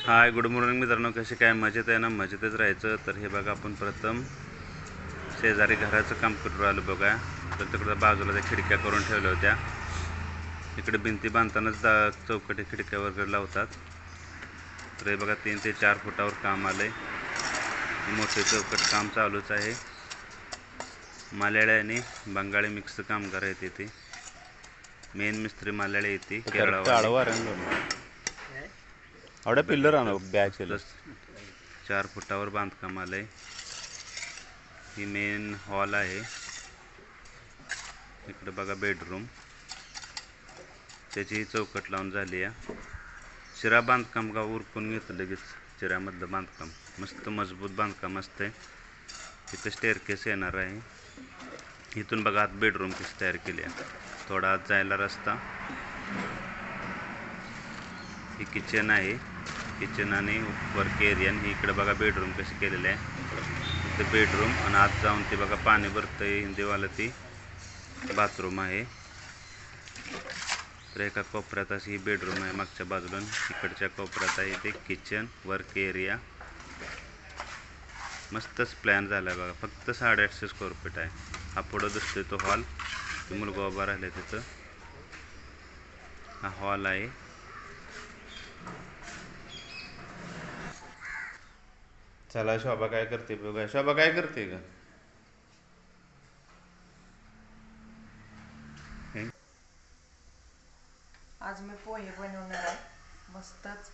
Hi good morning मित्रांनो, कसे काय? मजेत आहे ना? मजेतच राहायचं. तर हे बघा, आपण प्रथम शेजारी घराचं काम करून राहिलो बघा. तर तिकडं बाजूला त्या खिडक्या करून ठेवल्या होत्या. इकडे भिंती बांधतानाच चौकटी खिडक्या वगैरे लावतात. तर हे बघा, 3 ते 4 फुटावर काम आलंय. मोठे चौकट काम चालूच आहे. मल्याळी आणि बंगाली मिक्स कामगार आहेत इथे. मेन मिस्त्री मल्याळी येते, केरळवाले. आवडे पिल्लर आणू बॅच 4 फुटावर बांधकाम आलंय. ही मेन हॉल आहे. इकडे बघा बेडरूम, त्याची चौकट लावून झाली आहे. चिरा बांधकाम का उरकून घेतं लगेच. चिऱ्यामधलं बांधकाम मस्त मजबूत बांधकाम असते. इथं स्टेअरकेस येणार आहे. इथून बघा आत बेडरूम कशी तयार केली आहे. थोडा आत जायला रस्ता. ही किचन आहे. किचन आणि वर्क एरिया. आणि इकडे बघा बेडरूम कशी केलेले आहे. इथे बेडरूम आणि आत जाऊन ते बघा पाणी भरतंय हिंदीवाला. ती बाथरूम आहे. तर एका कोपऱ्यात अशी ही बेडरूम आहे मागच्या बाजूला. इकडच्या कोपऱ्यात आहे ते किचन वर्क एरिया. मस्तच प्लॅन झाला आहे बघा. फक्त 850 स्क्वेअर फीट आहे. हा पुढं दिसतोय तो हॉल. मुलगा उभा राहिला तिथं. हा हॉल आहे. चला, शोभा काय करते बघा. शोभा काय करते का? आज मी पोहे बनवणार आहे. मस्तच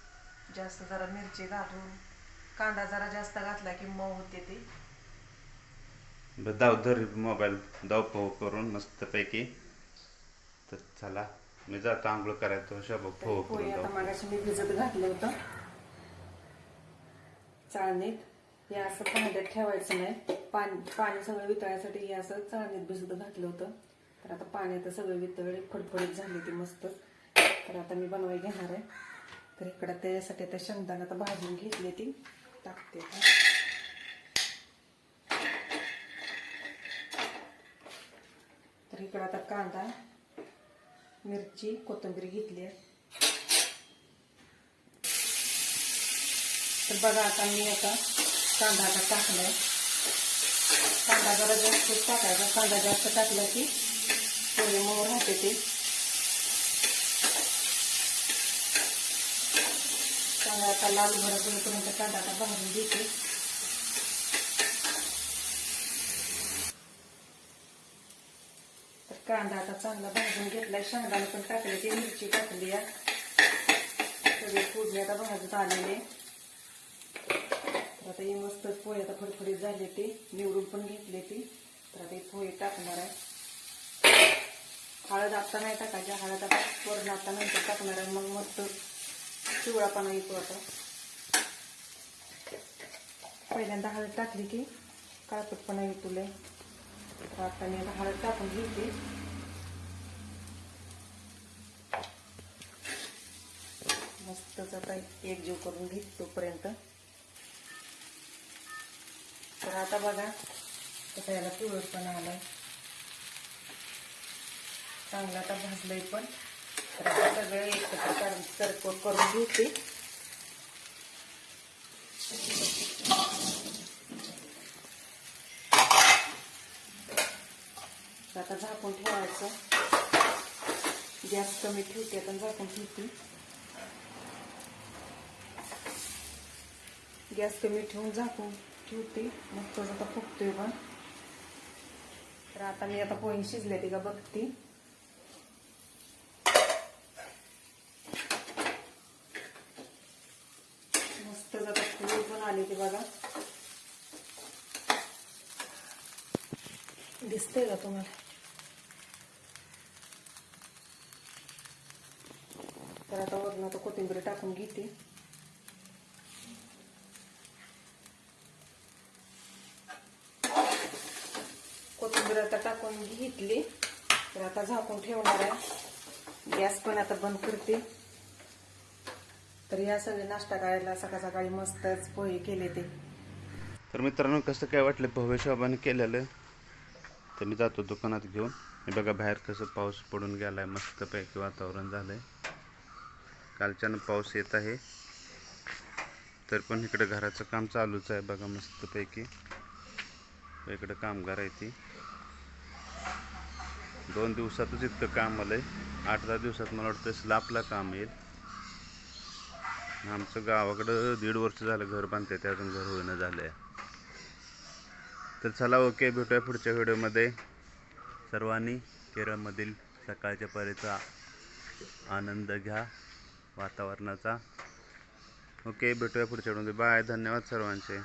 जास्त जरा मिरची घालून, कांदा जरा जास्त घातला की मऊ होते ते. दाव धर मोबाईल, दाव पोह करून मस्तपैकी. तर चला, मी जातो आंघोळ करायचं. शोभा पोह पोहे करून आता दाव. मागाशी मी भिजत घातलं होतं चाळणीत. हे असं भांड्यात ठेवायचं नाही. पाणी सगळं वितळायसाठी हे असं चाळणीत भिजत घातलं होतं. तर आता पाण्यात सगळं वितळले, फडफडीत झाली ती मस्त. तर आता मी बनवायला घेणार आहे. तर इकडं त्यासाठी आता शेंगदाणा आता भाजून घेतली, ती टाकते. तर इकडं आता कांदा, मिरची, कोथिंबीर घेतली आहे. तर बघा, आता मी कांदा टाकलाय. कांदा जरा जास्त टाकायचा. कांदा जास्त टाकला की पोहे मऊ राहते ते. कांदा आता लाल भडक होईपर्यंत कांदा आता भाजून घेते. तर कांदा आता चांगला भाजून घेतलाय. शेंगदाणे पण टाकले, ती मिरची टाकली आहे. सगळे फोडणी आता भाजत आलेले. तर आता हे मस्त पोहे आता फडफडीत झाले, ते निवडून पण घेतले ती. तर आता हे पोहे टाकणार आहे. हळद आता नाही टाकायची. हळद आता वरून आता नंतर टाकणार आहे. मग मस्त पिवळापणा येतो. आता पहिल्यांदा हळद टाकली की काळपटपणा येतो लय. तर आता मी आता हळद टाकून घेते. मस्तच आता एकजीव करून घेते तोपर्यंत. तर आता बघा कसं याला पिवळपणा आलाय. चांगलं आता भाजलंय पण. तर आता सगळं एकत्र करून घेते. आता झाकून ठेवायचं. गॅस कमी ठेवते. आता झाकून ठेवते. गॅस कमी ठेवून झाकून ठेवते. मग थोडं आता फुगतोय पण. तर आता मी आता पोहे शिजले ते का बघते. मस्तच आता फुल पण आले ते बघा. दिसतंय का तुम्हाला? तर आता वरून आता कोथिंबीर टाकून घेते. कोथिंबीर आता टाकून घेतली. तर आता झाकून ठेवणार आहे. गॅस पण आता बंद करते. तर या सगळे नाश्ता करायला सकाळ सकाळी मस्तच पोहे केले ते. तर मित्रांनो, कसं काय वाटलं पोहे शोभाने केलेलं? तर मी जातो दुकानात घेऊन. हे बघा बाहेर कसं पाऊस पडून गेलाय. मस्तपैकी वातावरण झालंय. कालच्यानं पाऊस येत आहे. तरी पण इकडे घराचं काम चालूच आहे बघा मस्तपैकी. इकडे कामगार आहे ती 2 दिवसातच इतकं काम आलंय. 8-10 दिवसात मला वाटतं स्लॅबला काम येईल. आमचं गावाकडं 1.5 वर्ष झालं घर बांधते, ते अजून घर होईना झालं आहे. तर चला ओके, भेटूया पुढच्या व्हिडिओमध्ये. सर्वांनी केरळमधील सकाळच्या परीचा आनंद घ्या वातावरणाचा. ओके, भेटूया पुढच्या व्हिडिओमध्ये. बाय, धन्यवाद सर्वांचे.